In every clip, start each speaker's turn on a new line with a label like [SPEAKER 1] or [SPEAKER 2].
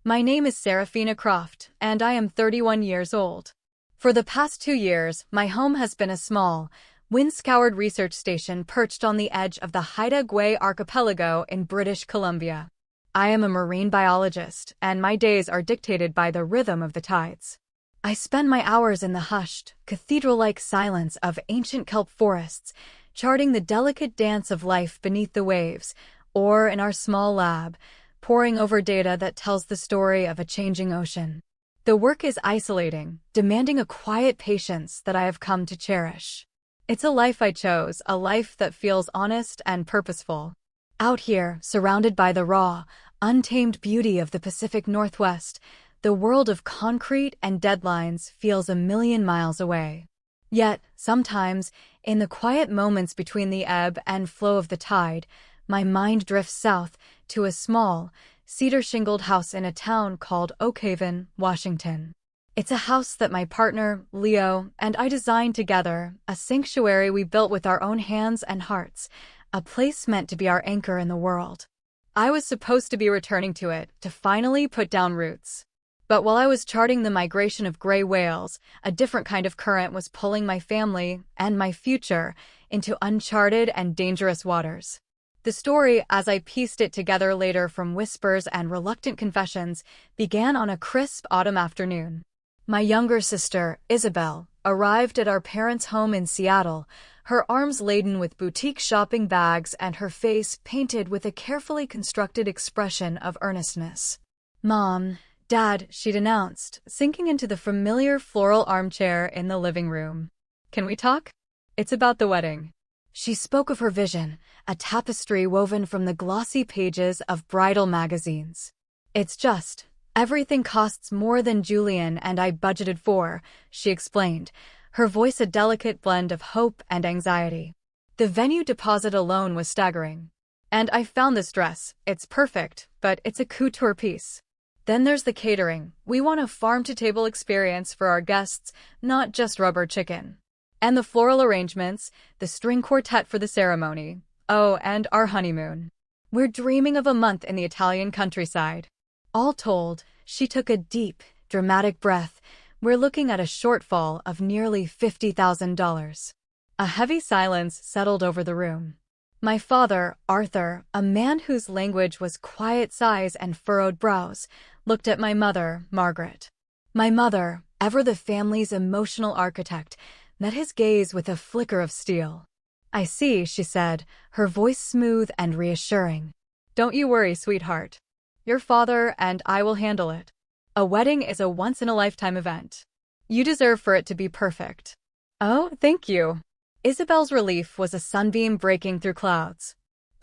[SPEAKER 1] My name is Serafina Croft, and I am 31 years old. For the past 2 years, my home has been a small, wind-scoured research station perched on the edge of the Haida Gwaii archipelago in British Columbia. I am a marine biologist, and my days are dictated by the rhythm of the tides. I spend my hours in the hushed, cathedral-like silence of ancient kelp forests, charting the delicate dance of life beneath the waves, or in our small lab, poring over data that tells the story of a changing ocean. The work is isolating, demanding a quiet patience that I have come to cherish. It's a life I chose, a life that feels honest and purposeful. Out here, surrounded by the raw, untamed beauty of the Pacific Northwest, the world of concrete and deadlines feels a million miles away. Yet, sometimes, in the quiet moments between the ebb and flow of the tide, my mind drifts south to a small, cedar-shingled house in a town called Oakhaven, Washington. It's a house that my partner, Leo, and I designed together, a sanctuary we built with our own hands and hearts, a place meant to be our anchor in the world. I was supposed to be returning to it, to finally put down roots. But while I was charting the migration of gray whales, a different kind of current was pulling my family and my future into uncharted and dangerous waters. The story, as I pieced it together later from whispers and reluctant confessions, began on a crisp autumn afternoon. My younger sister, Isabel, arrived at our parents' home in Seattle, her arms laden with boutique shopping bags and her face painted with a carefully constructed expression of earnestness. "Mom, Dad," she'd announced, sinking into the familiar floral armchair in the living room. "Can we talk? It's about the wedding." She spoke of her vision, a tapestry woven from the glossy pages of bridal magazines. "It's just, everything costs more than Julian and I budgeted for," she explained, her voice a delicate blend of hope and anxiety. "The venue deposit alone was staggering. And I found this dress. It's perfect, but it's a couture piece. Then there's the catering. We want a farm-to-table experience for our guests, not just rubber chicken. And the floral arrangements, the string quartet for the ceremony. Oh, and our honeymoon. We're dreaming of a month in the Italian countryside." All told, she took a deep, dramatic breath. "We're looking at a shortfall of nearly $50,000. A heavy silence settled over the room. My father, Arthur, a man whose language was quiet sighs and furrowed brows, looked at my mother, Margaret. My mother, ever the family's emotional architect, met his gaze with a flicker of steel. "I see," she said, her voice smooth and reassuring. "Don't you worry, sweetheart. Your father and I will handle it. A wedding is a once-in-a-lifetime event. You deserve for it to be perfect." "Oh, thank you." Isabel's relief was a sunbeam breaking through clouds.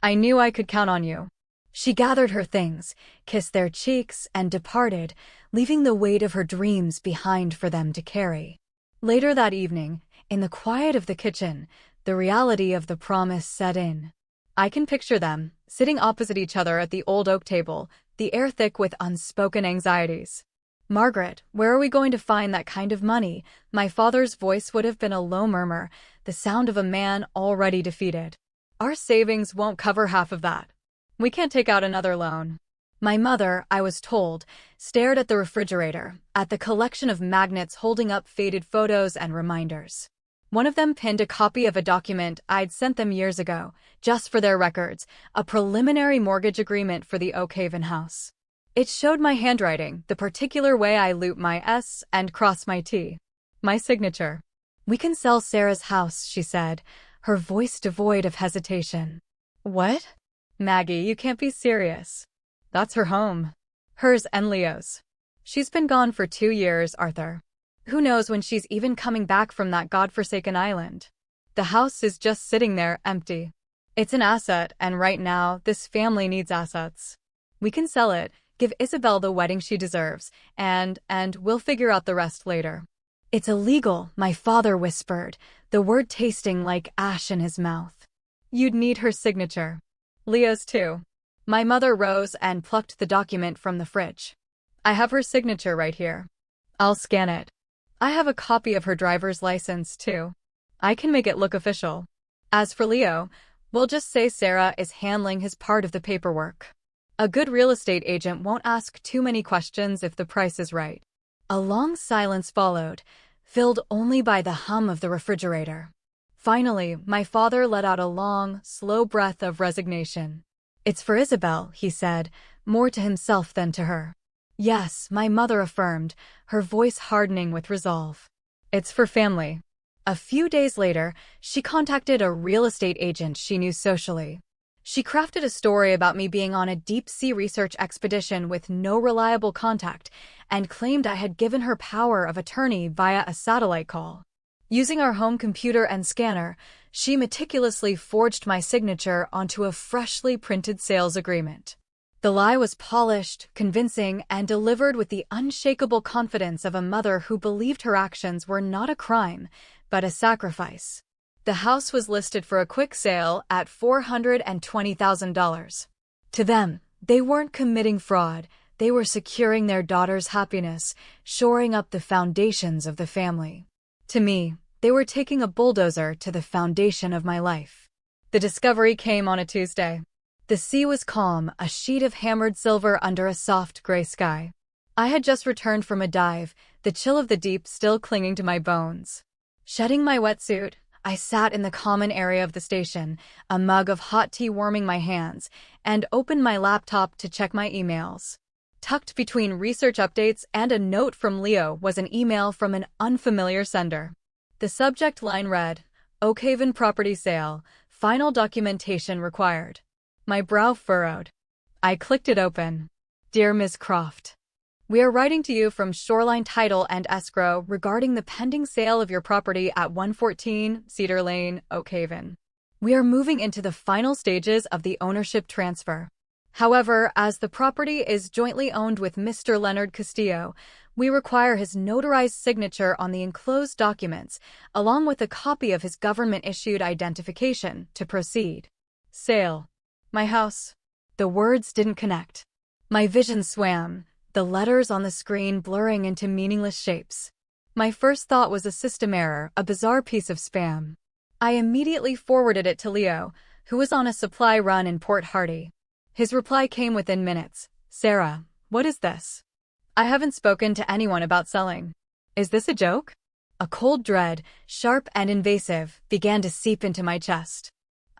[SPEAKER 1] "I knew I could count on you." She gathered her things, kissed their cheeks, and departed, leaving the weight of her dreams behind for them to carry. Later that evening, in the quiet of the kitchen, the reality of the promise set in. I can picture them, sitting opposite each other at the old oak table, the air thick with unspoken anxieties. "Margaret, where are we going to find that kind of money?" My father's voice would have been a low murmur, the sound of a man already defeated. "Our savings won't cover half of that. We can't take out another loan." My mother, I was told, stared at the refrigerator, at the collection of magnets holding up faded photos and reminders. One of them pinned a copy of a document I'd sent them years ago, just for their records, a preliminary mortgage agreement for the Oakhaven house. It showed my handwriting, the particular way I loop my S and cross my T. My signature. "We can sell Sarah's house," she said, her voice devoid of hesitation. "What? Maggie, you can't be serious. That's her home. Hers and Leo's. She's been gone for 2 years, Arthur. Who knows when she's even coming back from that godforsaken island. The house is just sitting there, empty. It's an asset, and right now, this family needs assets. We can sell it, give Isabel the wedding she deserves, and we'll figure out the rest later." "It's illegal," my father whispered, the word tasting like ash in his mouth. "You'd need her signature. Leo's too." My mother rose and plucked the document from the fridge. "I have her signature right here. I'll scan it. I have a copy of her driver's license, too. I can make it look official. As for Leo, we'll just say Sarah is handling his part of the paperwork." A good real estate agent won't ask too many questions if the price is right. A long silence followed, filled only by the hum of the refrigerator. Finally, my father let out a long, slow breath of resignation. "It's for Isabel," he said, more to himself than to her. "Yes," my mother affirmed, her voice hardening with resolve. "It's for family." A few days later, she contacted a real estate agent she knew socially. She crafted a story about me being on a deep-sea research expedition with no reliable contact and claimed I had given her power of attorney via a satellite call. Using our home computer and scanner, she meticulously forged my signature onto a freshly printed sales agreement. The lie was polished, convincing, and delivered with the unshakable confidence of a mother who believed her actions were not a crime, but a sacrifice. The house was listed for a quick sale at $420,000. To them, they weren't committing fraud, they were securing their daughter's happiness, shoring up the foundations of the family. To me, they were taking a bulldozer to the foundation of my life. The discovery came on a Tuesday. The sea was calm, a sheet of hammered silver under a soft gray sky. I had just returned from a dive, the chill of the deep still clinging to my bones. Shedding my wetsuit, I sat in the common area of the station, a mug of hot tea warming my hands, and opened my laptop to check my emails. Tucked between research updates and a note from Leo was an email from an unfamiliar sender. The subject line read, "Oakhaven property sale, final documentation required." My brow furrowed. I clicked it open. "Dear Ms. Croft, we are writing to you from Shoreline Title and Escrow regarding the pending sale of your property at 114 Cedar Lane, Oakhaven. We are moving into the final stages of the ownership transfer. However, as the property is jointly owned with Mr. Leonard Castillo, we require his notarized signature on the enclosed documents, along with a copy of his government-issued identification, to proceed." Sale. My house. The words didn't connect. My vision swam, the letters on the screen blurring into meaningless shapes. My first thought was a system error, a bizarre piece of spam. I immediately forwarded it to Leo, who was on a supply run in Port Hardy. His reply came within minutes. "Sarah, what is this? I haven't spoken to anyone about selling. Is this a joke?" A cold dread, sharp and invasive, began to seep into my chest.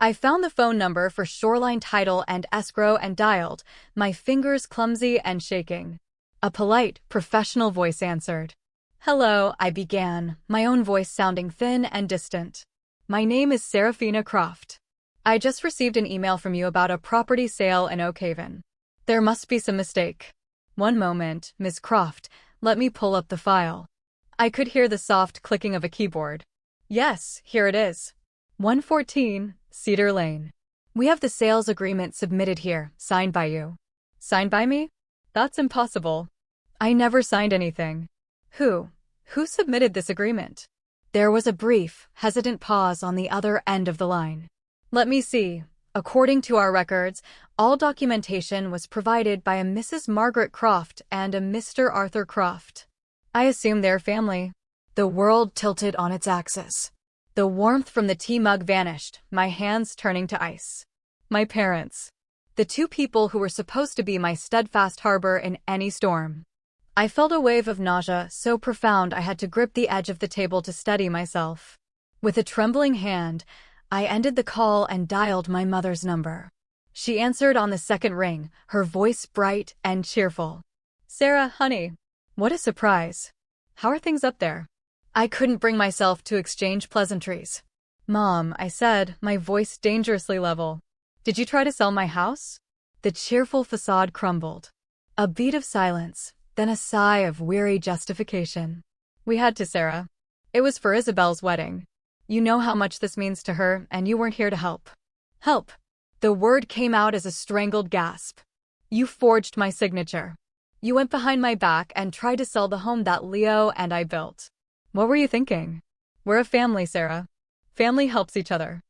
[SPEAKER 1] I found the phone number for Shoreline Title and Escrow and dialed, my fingers clumsy and shaking. A polite, professional voice answered. "Hello," I began, my own voice sounding thin and distant. "My name is Serafina Croft. I just received an email from you about a property sale in Oakhaven. There must be some mistake. One moment, Ms. Croft, let me pull up the file." I could hear the soft clicking of a keyboard. "Yes, here it is. 114 Cedar Lane. We have the sales agreement submitted here, signed by you." "Signed by me? That's impossible. I never signed anything." Who submitted this agreement?" There was a brief, hesitant pause on the other end of the line. "Let me see. According to our records, all documentation was provided by a Mrs. Margaret Croft and a Mr. Arthur Croft. I assume they're family." The world tilted on its axis. The warmth from the tea mug vanished, my hands turning to ice. My parents. The two people who were supposed to be my steadfast harbor in any storm. I felt a wave of nausea so profound I had to grip the edge of the table to steady myself. With a trembling hand, I ended the call and dialed my mother's number. She answered on the second ring, her voice bright and cheerful. "Sarah, honey. What a surprise. How are things up there?" I couldn't bring myself to exchange pleasantries. "Mom," I said, my voice dangerously level. "Did you try to sell my house?" The cheerful facade crumbled. A beat of silence, then a sigh of weary justification. "We had to, Sarah. It was for Isabel's wedding. You know how much this means to her, and you weren't here to help." "Help." The word came out as a strangled gasp. "You forged my signature. You went behind my back and tried to sell the home that Leo and I built. What were you thinking? We're a family, Sarah. Family helps each other.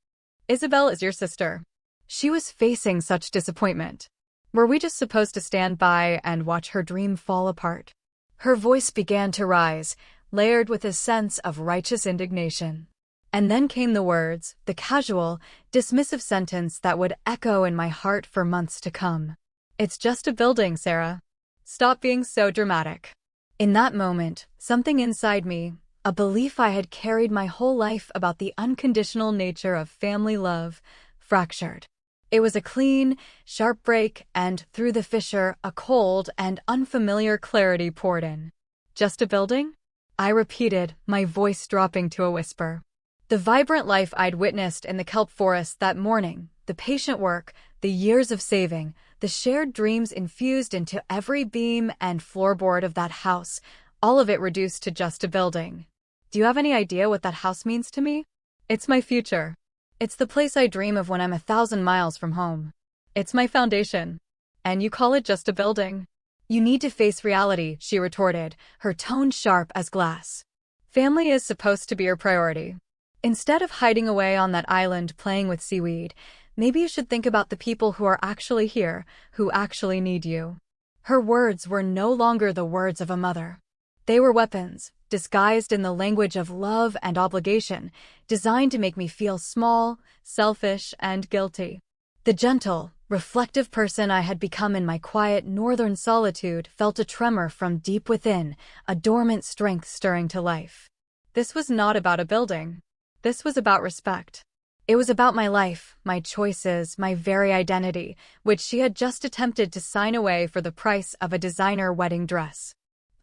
[SPEAKER 1] Isabel is your sister." She was facing such disappointment. Were we just supposed to stand by and watch her dream fall apart? Her voice began to rise, layered with a sense of righteous indignation. And then came the words, the casual, dismissive sentence that would echo in my heart for months to come. It's just a building, Sarah. Stop being so dramatic. In that moment, something inside me, a belief I had carried my whole life about the unconditional nature of family love, fractured. It was a clean, sharp break, and through the fissure, a cold and unfamiliar clarity poured in. Just a building? I repeated, my voice dropping to a whisper. The vibrant life I'd witnessed in the kelp forest that morning, the patient work, the years of saving, the shared dreams infused into every beam and floorboard of that house, all of it reduced to just a building. Do you have any idea what that house means to me? It's my future. It's the place I dream of when I'm 1,000 miles from home. It's my foundation. And you call it just a building? You need to face reality, she retorted, her tone sharp as glass. Family is supposed to be your priority. Instead of hiding away on that island playing with seaweed, maybe you should think about the people who are actually here, who actually need you. Her words were no longer the words of a mother. They were weapons, disguised in the language of love and obligation, designed to make me feel small, selfish, and guilty. The gentle, reflective person I had become in my quiet northern solitude felt a tremor from deep within, a dormant strength stirring to life. This was not about a building. This was about respect. It was about my life, my choices, my very identity, which she had just attempted to sign away for the price of a designer wedding dress.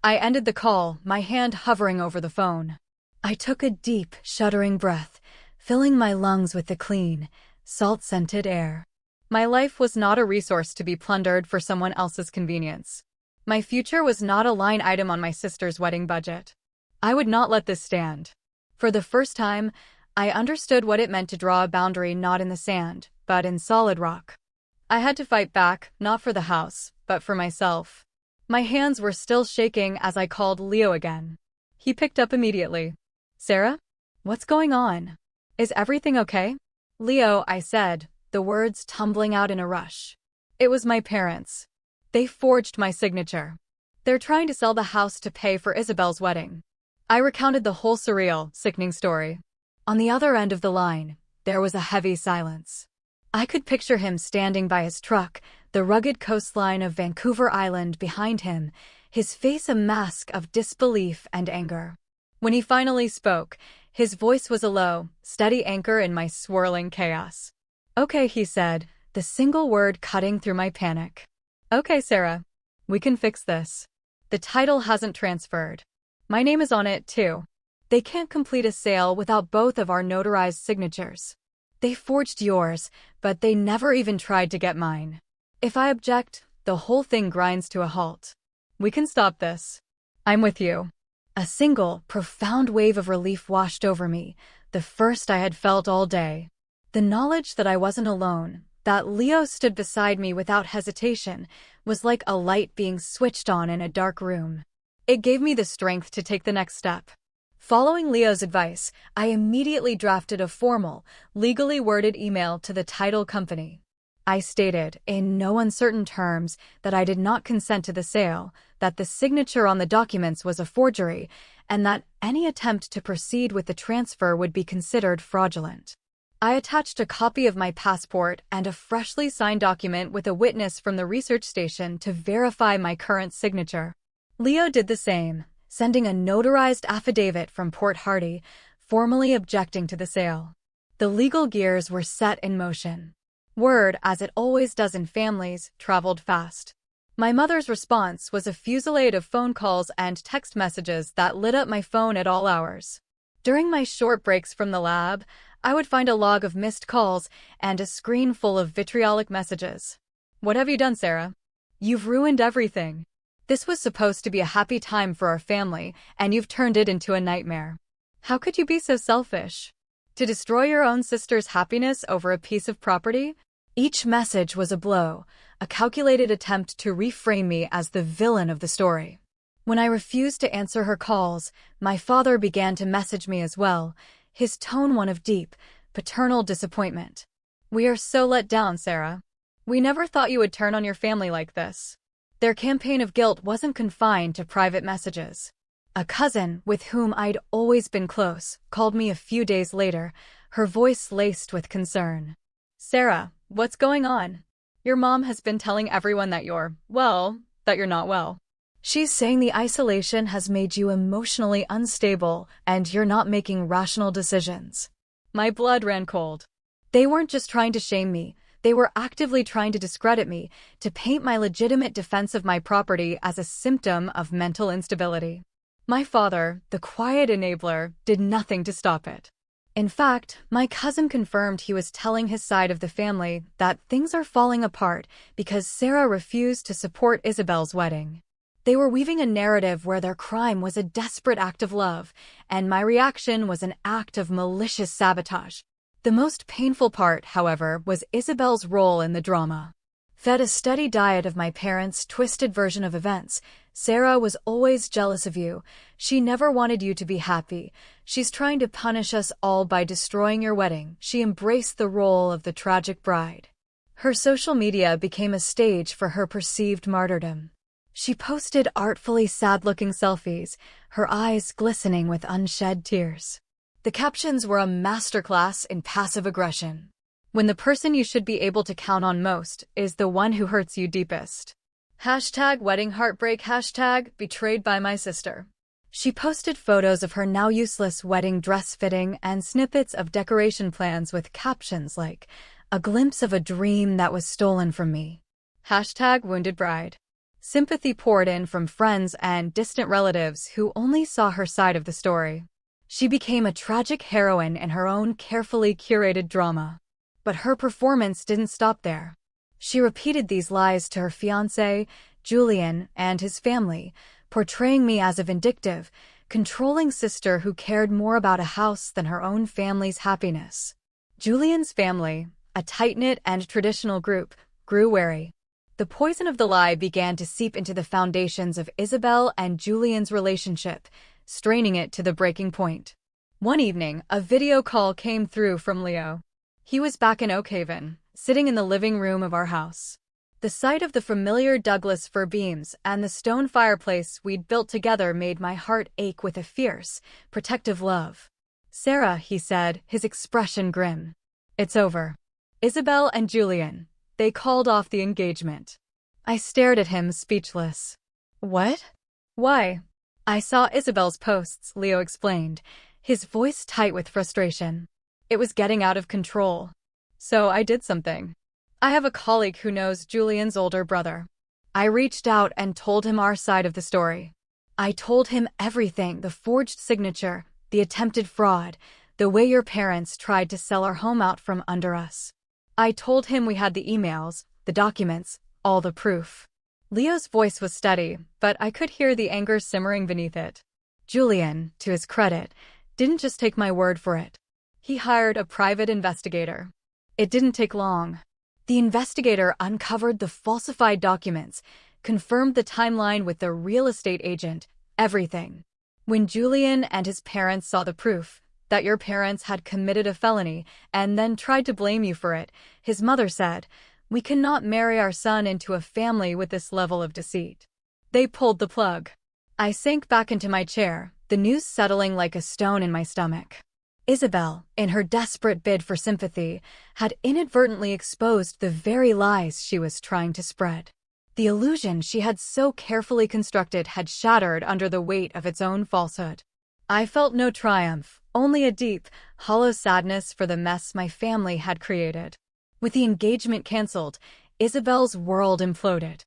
[SPEAKER 1] I ended the call, my hand hovering over the phone. I took a deep, shuddering breath, filling my lungs with the clean, salt-scented air. My life was not a resource to be plundered for someone else's convenience. My future was not a line item on my sister's wedding budget. I would not let this stand. For the first time, I understood what it meant to draw a boundary not in the sand, but in solid rock. I had to fight back, not for the house, but for myself. My hands were still shaking as I called Leo again. He picked up immediately. Sarah? What's going on? Is everything okay? Leo, I said, the words tumbling out in a rush. It was my parents. They forged my signature. They're trying to sell the house to pay for Isabel's wedding. I recounted the whole surreal, sickening story. On the other end of the line, there was a heavy silence. I could picture him standing by his truck, the rugged coastline of Vancouver Island behind him, his face a mask of disbelief and anger. When he finally spoke, his voice was a low, steady anchor in my swirling chaos. Okay, he said, the single word cutting through my panic. Okay, Sarah. We can fix this. The title hasn't transferred. My name is on it, too. They can't complete a sale without both of our notarized signatures. They forged yours, but they never even tried to get mine. If I object, the whole thing grinds to a halt. We can stop this. I'm with you. A single, profound wave of relief washed over me, the first I had felt all day. The knowledge that I wasn't alone, that Leo stood beside me without hesitation, was like a light being switched on in a dark room. It gave me the strength to take the next step. Following Leo's advice, I immediately drafted a formal, legally worded email to the title company. I stated, in no uncertain terms, that I did not consent to the sale, that the signature on the documents was a forgery, and that any attempt to proceed with the transfer would be considered fraudulent. I attached a copy of my passport and a freshly signed document with a witness from the research station to verify my current signature. Leo did the same, sending a notarized affidavit from Port Hardy, formally objecting to the sale. The legal gears were set in motion. Word, as it always does in families, traveled fast. My mother's response was a fusillade of phone calls and text messages that lit up my phone at all hours. During my short breaks from the lab, I would find a log of missed calls and a screen full of vitriolic messages. What have you done, Sarah? You've ruined everything. This was supposed to be a happy time for our family, and you've turned it into a nightmare. How could you be so selfish? To destroy your own sister's happiness over a piece of property? Each message was a blow, a calculated attempt to reframe me as the villain of the story. When I refused to answer her calls, my father began to message me as well, his tone one of deep, paternal disappointment. We are so let down, Sarah. We never thought you would turn on your family like this. Their campaign of guilt wasn't confined to private messages. A cousin, with whom I'd always been close, called me a few days later, her voice laced with concern. Sarah, what's going on? Your mom has been telling everyone that that you're not well. She's saying the isolation has made you emotionally unstable and you're not making rational decisions. My blood ran cold. They weren't just trying to shame me, they were actively trying to discredit me, to paint my legitimate defense of my property as a symptom of mental instability. My father, the quiet enabler, did nothing to stop it. In fact, my cousin confirmed he was telling his side of the family that things are falling apart because Sarah refused to support Isabel's wedding. They were weaving a narrative where their crime was a desperate act of love, and my reaction was an act of malicious sabotage. The most painful part, however, was Isabel's role in the drama. Fed a steady diet of my parents' twisted version of events, Sarah was always jealous of you. She never wanted you to be happy. She's trying to punish us all by destroying your wedding. She embraced the role of the tragic bride. Her social media became a stage for her perceived martyrdom. She posted artfully sad-looking selfies, her eyes glistening with unshed tears. The captions were a masterclass in passive aggression. When the person you should be able to count on most is the one who hurts you deepest. #wedding heartbreak, #betrayed by my sister. She posted photos of her now useless wedding dress fitting and snippets of decoration plans with captions like, "A glimpse of a dream that was stolen from me." #wounded bride. Sympathy poured in from friends and distant relatives who only saw her side of the story. She became a tragic heroine in her own carefully curated drama. But her performance didn't stop there. She repeated these lies to her fiancé, Julian, and his family, portraying me as a vindictive, controlling sister who cared more about a house than her own family's happiness. Julian's family, a tight-knit and traditional group, grew wary. The poison of the lie began to seep into the foundations of Isabel and Julian's relationship, straining it to the breaking point. One evening, a video call came through from Leo. He was back in Oakhaven, sitting in the living room of our house. The sight of the familiar Douglas fir beams and the stone fireplace we'd built together made my heart ache with a fierce, protective love. "Sarah," he said, his expression grim. "It's over. Isabel and Julian, they called off the engagement." I stared at him, speechless. "What? Why?" "I saw Isabel's posts," Leo explained, his voice tight with frustration. "It was getting out of control. So I did something. I have a colleague who knows Julian's older brother. I reached out and told him our side of the story. I told him everything, the forged signature, the attempted fraud, the way your parents tried to sell our home out from under us. I told him we had the emails, the documents, all the proof." Leo's voice was steady, but I could hear the anger simmering beneath it. Julian, to his credit, didn't just take my word for it. He hired a private investigator. It didn't take long. The investigator uncovered the falsified documents, confirmed the timeline with the real estate agent, everything. When Julian and his parents saw the proof, that your parents had committed a felony and then tried to blame you for it, his mother said, "We cannot marry our son into a family with this level of deceit." They pulled the plug. I sank back into my chair, the news settling like a stone in my stomach. Isabel, in her desperate bid for sympathy, had inadvertently exposed the very lies she was trying to spread. The illusion she had so carefully constructed had shattered under the weight of its own falsehood. I felt no triumph, only a deep, hollow sadness for the mess my family had created. With the engagement canceled, Isabel's world imploded.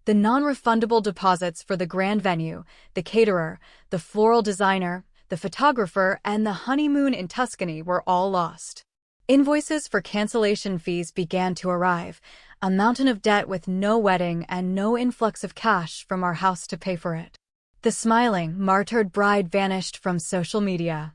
[SPEAKER 1] The non-refundable deposits for the grand venue, the caterer, the floral designer, the photographer, and the honeymoon in Tuscany were all lost. Invoices for cancellation fees began to arrive, a mountain of debt with no wedding and no influx of cash from our house to pay for it. The smiling, martyred bride vanished from social media.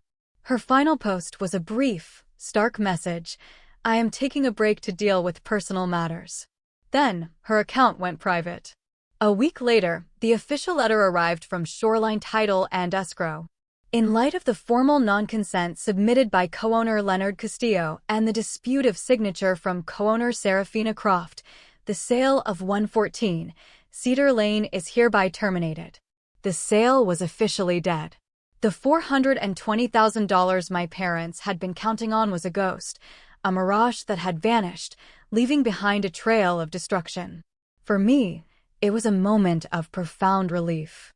[SPEAKER 1] Her final post was a brief, stark message: "I am taking a break to deal with personal matters." Then, her account went private. A week later, the official letter arrived from Shoreline Title and Escrow. In light of the formal non-consent submitted by co-owner Leonard Castillo and the dispute of signature from co-owner Serafina Croft, the sale of 114 Cedar Lane is hereby terminated. The sale was officially dead. The $420,000 my parents had been counting on was a ghost, a mirage that had vanished, leaving behind a trail of destruction. For me, it was a moment of profound relief.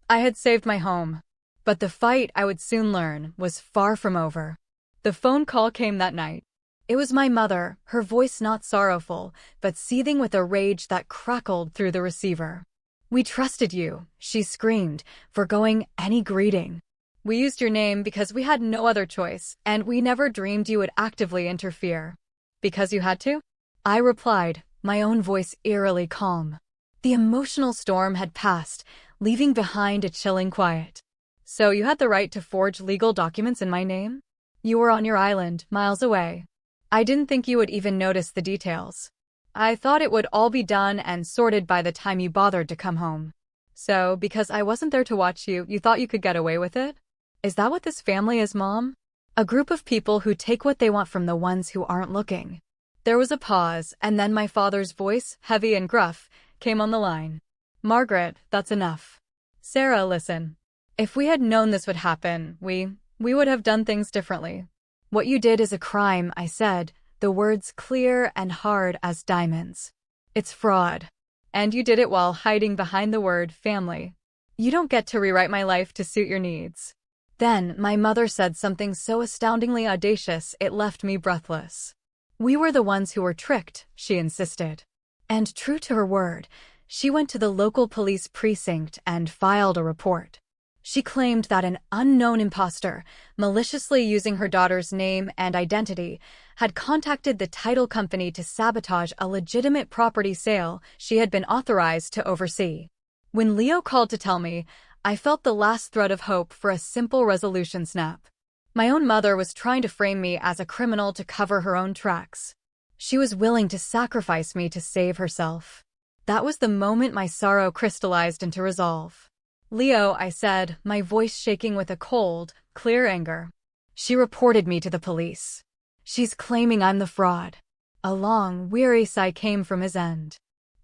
[SPEAKER 1] I had saved my home, but the fight, I would soon learn, was far from over. The phone call came that night. It was my mother, her voice not sorrowful, but seething with a rage that crackled through the receiver. "We trusted you," she screamed, foregoing any greeting. "We used your name because we had no other choice, and we never dreamed you would actively interfere." "Because you had to?" I replied, my own voice eerily calm. The emotional storm had passed, leaving behind a chilling quiet. "So you had the right to forge legal documents in my name? You were on your island, miles away. I didn't think you would even notice the details. I thought it would all be done and sorted by the time you bothered to come home. So, because I wasn't there to watch you, you thought you could get away with it? Is that what this family is, Mom? A group of people who take what they want from the ones who aren't looking." There was a pause, and then my father's voice, heavy and gruff, came on the line. "Margaret, that's enough. Sarah, listen. If we had known this would happen, we would have done things differently. What you did is a crime," I said, the words clear and hard as diamonds. "It's fraud. And you did it while hiding behind the word family. You don't get to rewrite my life to suit your needs." Then my mother said something so astoundingly audacious it left me breathless. "We were the ones who were tricked," she insisted. And true to her word, she went to the local police precinct and filed a report. She claimed that an unknown imposter, maliciously using her daughter's name and identity, had contacted the title company to sabotage a legitimate property sale she had been authorized to oversee. When Leo called to tell me, I felt the last thread of hope for a simple resolution snap. My own mother was trying to frame me as a criminal to cover her own tracks. She was willing to sacrifice me to save herself. That was the moment my sorrow crystallized into resolve. "Leo," I said, my voice shaking with a cold, clear anger. "She reported me to the police. She's claiming I'm the fraud." A long, weary sigh came from his end.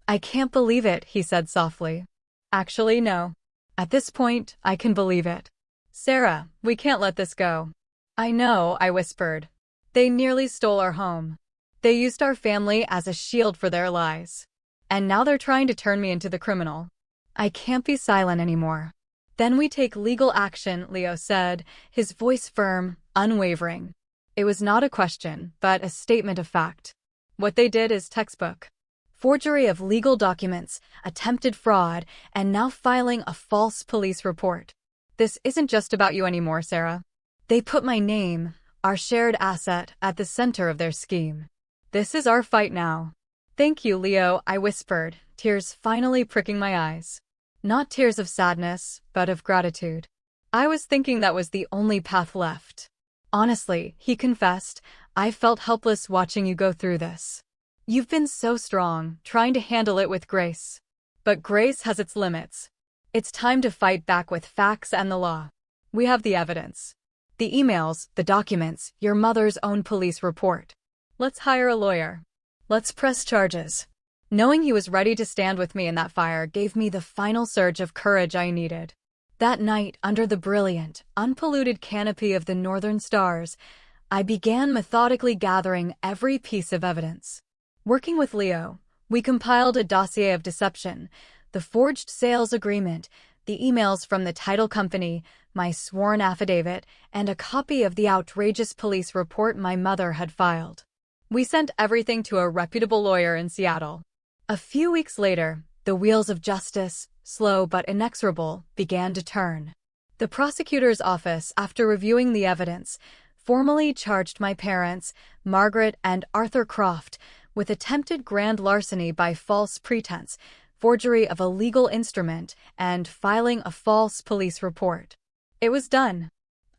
[SPEAKER 1] "I can't believe it," he said softly. "Actually, no. At this point, I can believe it. Sarah, we can't let this go." "I know," I whispered. "They nearly stole our home. They used our family as a shield for their lies. And now they're trying to turn me into the criminal. I can't be silent anymore." "Then we take legal action," Leo said, his voice firm, unwavering. It was not a question, but a statement of fact. What they did is textbook. Forgery of legal documents, attempted fraud, and now filing a false police report. This isn't just about you anymore, Sarah. They put my name, our shared asset, at the center of their scheme. This is our fight now. "Thank you, Leo," I whispered, tears finally pricking my eyes. Not tears of sadness, but of gratitude. I was thinking that was the only path left. "Honestly," he confessed, "I felt helpless watching you go through this. You've been so strong, trying to handle it with grace. But grace has its limits. It's time to fight back with facts and the law. We have the evidence. The emails, the documents, your mother's own police report. Let's hire a lawyer. Let's press charges." Knowing he was ready to stand with me in that fire gave me the final surge of courage I needed. That night, under the brilliant, unpolluted canopy of the northern stars, I began methodically gathering every piece of evidence. Working with Leo, we compiled a dossier of deception, the forged sales agreement, the emails from the title company, my sworn affidavit, and a copy of the outrageous police report my mother had filed. We sent everything to a reputable lawyer in Seattle. A few weeks later, the wheels of justice, slow but inexorable, began to turn. The prosecutor's office, after reviewing the evidence, formally charged my parents, Margaret and Arthur Croft, with attempted grand larceny by false pretense, forgery of a legal instrument, and filing a false police report. It was done.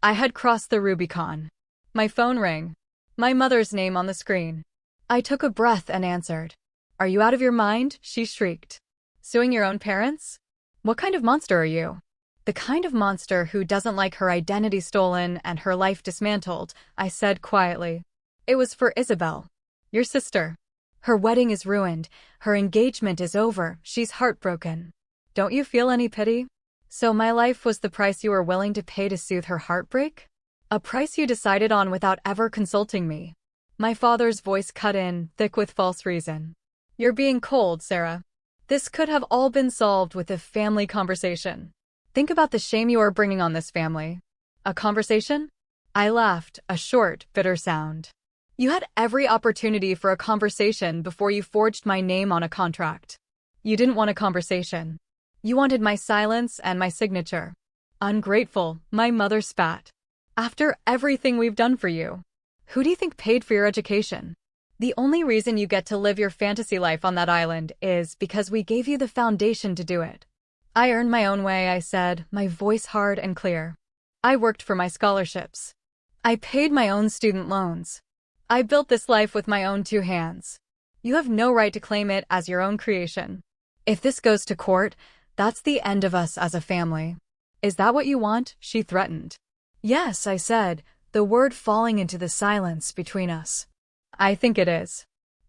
[SPEAKER 1] I had crossed the Rubicon. My phone rang. My mother's name on the screen. I took a breath and answered. "Are you out of your mind?" she shrieked. "Suing your own parents? What kind of monster are you?" "The kind of monster who doesn't like her identity stolen and her life dismantled," I said quietly. "It was for Isabel, your sister. Her wedding is ruined, her engagement is over, she's heartbroken. Don't you feel any pity? So my life was the price you were willing to pay to soothe her heartbreak? A price you decided on without ever consulting me." My father's voice cut in, thick with false reason. You're being cold, Sarah. This could have all been solved with a family conversation. Think about the shame you are bringing on this family. A conversation? I laughed, a short, bitter sound. You had every opportunity for a conversation before you forged my name on a contract. You didn't want a conversation. You wanted my silence and my signature. Ungrateful, my mother spat. After everything we've done for you. Who do you think paid for your education? The only reason you get to live your fantasy life on that island is because we gave you the foundation to do it. I earned my own way, I said, my voice hard and clear. I worked for my scholarships. I paid my own student loans. I built this life with my own 2 hands. You have no right to claim it as your own creation. If this goes to court, that's the end of us as a family. Is that what you want? She threatened. Yes, I said, the word falling into the silence between us. I think it is.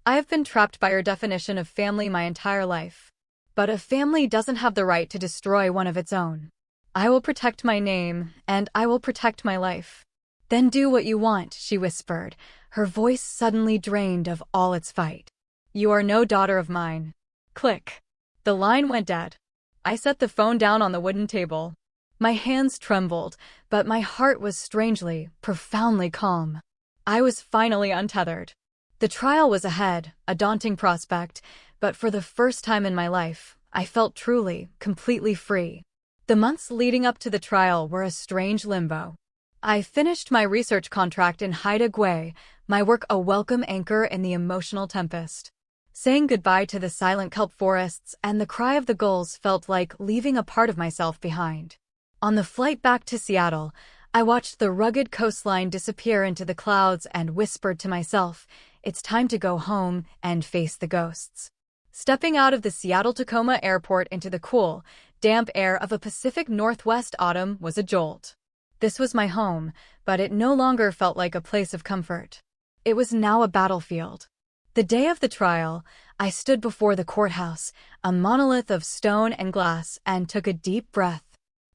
[SPEAKER 1] I have been trapped by your definition of family my entire life. But a family doesn't have the right to destroy one of its own. I will protect my name, and I will protect my life. Then do what you want, she whispered, her voice suddenly drained of all its fight. You are no daughter of mine. Click. The line went dead. I set the phone down on the wooden table. My hands trembled, but my heart was strangely, profoundly calm. I was finally untethered. The trial was ahead, a daunting prospect, but for the first time in my life, I felt truly, completely free. The months leading up to the trial were a strange limbo. I finished my research contract in Haida Gwaii, my work a welcome anchor in the emotional tempest. Saying goodbye to the silent kelp forests and the cry of the gulls felt like leaving a part of myself behind. On the flight back to Seattle, I watched the rugged coastline disappear into the clouds and whispered to myself, it's time to go home and face the ghosts. Stepping out of the Seattle-Tacoma airport into the cool, damp air of a Pacific Northwest autumn was a jolt. This was my home, but it no longer felt like a place of comfort. It was now a battlefield. The day of the trial, I stood before the courthouse, a monolith of stone and glass, and took a deep breath.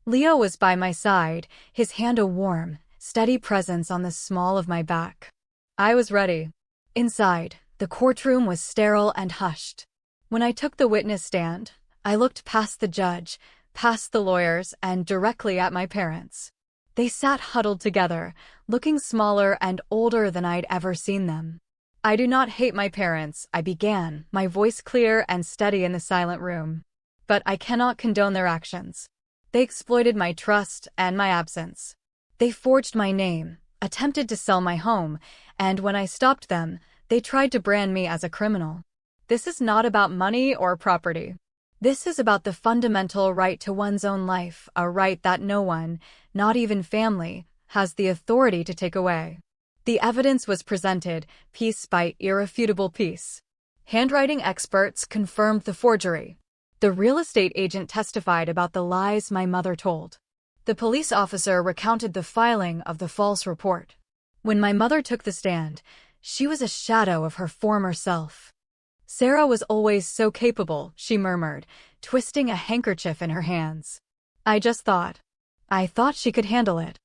[SPEAKER 1] Leo was by my side, his hand a warm, steady presence on the small of my back. I was ready. Inside, the courtroom was sterile and hushed. When I took the witness stand, I looked past the judge, past the lawyers, and directly at my parents. They sat huddled together, looking smaller and older than I'd ever seen them. I do not hate my parents, I began, my voice clear and steady in the silent room. But I cannot condone their actions. They exploited my trust and my absence. They forged my name, attempted to sell my home, and when I stopped them, they tried to brand me as a criminal. This is not about money or property. This is about the fundamental right to one's own life, a right that no one, not even family, has the authority to take away. The evidence was presented, piece by irrefutable piece. Handwriting experts confirmed the forgery. The real estate agent testified about the lies my mother told. The police officer recounted the filing of the false report. When my mother took the stand, she was a shadow of her former self. Sarah was always so capable, she murmured, twisting a handkerchief in her hands. I thought she could handle it.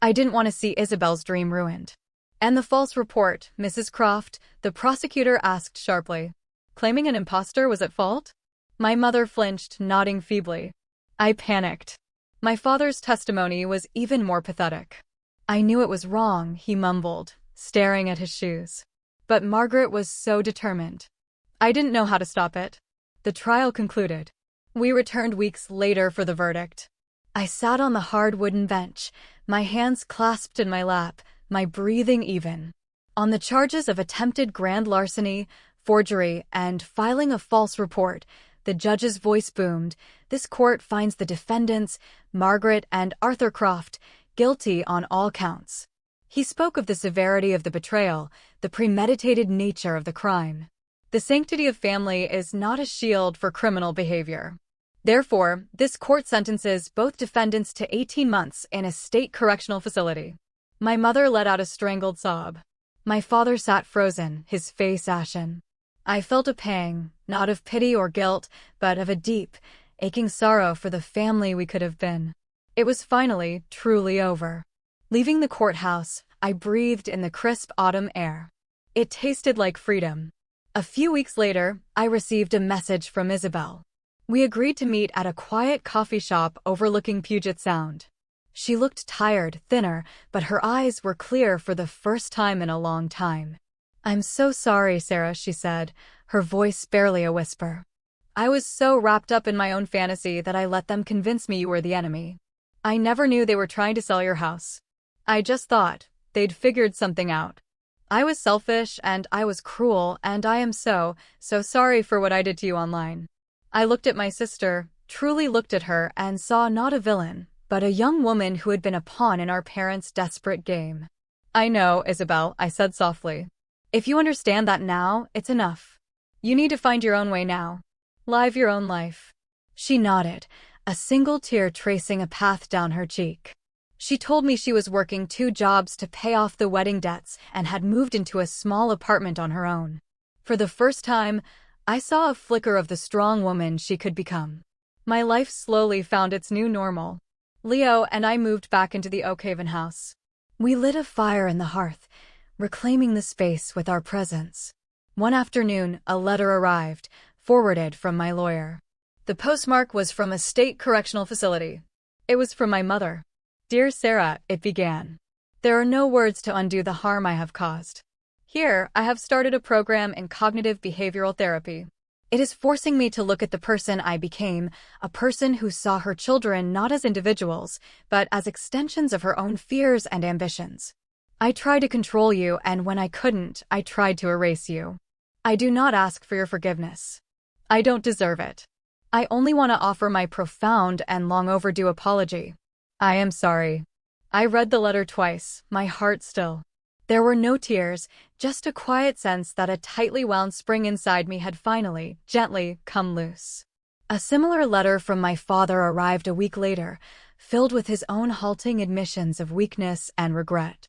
[SPEAKER 1] I didn't want to see Isabel's dream ruined. And the false report, Mrs. Croft, the prosecutor asked sharply. Claiming an imposter was at fault? My mother flinched, nodding feebly. I panicked. My father's testimony was even more pathetic. I knew it was wrong, he mumbled, staring at his shoes. But Margaret was so determined. I didn't know how to stop it. The trial concluded. We returned weeks later for the verdict. I sat on the hard wooden bench, my hands clasped in my lap, my breathing even. On the charges of attempted grand larceny, forgery, and filing a false report, the judge's voice boomed. This court finds the defendants, Margaret and Arthur Croft, guilty on all counts. He spoke of the severity of the betrayal, the premeditated nature of the crime. The sanctity of family is not a shield for criminal behavior. Therefore, this court sentences both defendants to 18 months in a state correctional facility. My mother let out a strangled sob. My father sat frozen, his face ashen. I felt a pang, not of pity or guilt, but of a deep, aching sorrow for the family we could have been. It was finally, truly over. Leaving the courthouse, I breathed in the crisp autumn air. It tasted like freedom. A few weeks later, I received a message from Isabel. We agreed to meet at a quiet coffee shop overlooking Puget Sound. She looked tired, thinner, but her eyes were clear for the first time in a long time. "I'm so sorry, Sarah," she said, her voice barely a whisper. "I was so wrapped up in my own fantasy that I let them convince me you were the enemy. I never knew they were trying to sell your house. I just thought they'd figured something out. I was selfish and I was cruel, and I am so sorry for what I did to you online." I looked at my sister, truly looked at her, and saw not a villain, but a young woman who had been a pawn in our parents' desperate game. "I know, Isabel," I said softly. "If you understand that now, it's enough. You need to find your own way now. Live your own life." She nodded, a single tear tracing a path down her cheek. She told me she was working 2 jobs to pay off the wedding debts and had moved into a small apartment on her own. For the first time, I saw a flicker of the strong woman she could become. My life slowly found its new normal. Leo and I moved back into the Oakhaven house. We lit a fire in the hearth, reclaiming the space with our presence. One afternoon, a letter arrived, forwarded from my lawyer. The postmark was from a state correctional facility. It was from my mother. "Dear Sarah," it began. "There are no words to undo the harm I have caused. Here, I have started a program in cognitive behavioral therapy. It is forcing me to look at the person I became, a person who saw her children not as individuals, but as extensions of her own fears and ambitions. I tried to control you, and when I couldn't, I tried to erase you. I do not ask for your forgiveness. I don't deserve it. I only want to offer my profound and long overdue apology. I am sorry." I read the letter twice, my heart still. There were no tears, just a quiet sense that a tightly wound spring inside me had finally, gently, come loose. A similar letter from my father arrived a week later, filled with his own halting admissions of weakness and regret.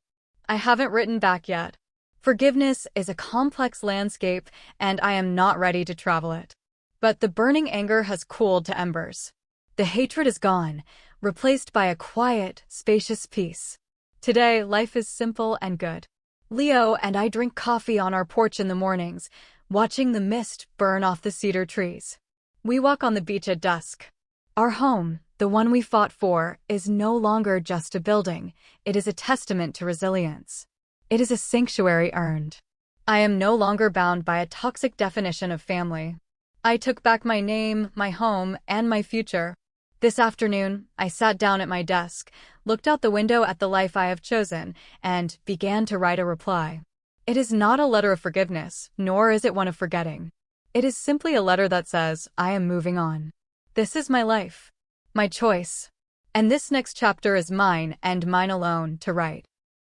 [SPEAKER 1] I haven't written back yet. Forgiveness is a complex landscape, and I am not ready to travel it. But the burning anger has cooled to embers. The hatred is gone, replaced by a quiet, spacious peace. Today, life is simple and good. Leo and I drink coffee on our porch in the mornings, watching the mist burn off the cedar trees. We walk on the beach at dusk. Our home, the one we fought for, is no longer just a building. It is a testament to resilience. It is a sanctuary earned. I am no longer bound by a toxic definition of family. I took back my name, my home, and my future. This afternoon, I sat down at my desk, looked out the window at the life I have chosen, and began to write a reply. It is not a letter of forgiveness, nor is it one of forgetting. It is simply a letter that says, I am moving on. This is my life, my choice, and this next chapter is mine and mine alone to write.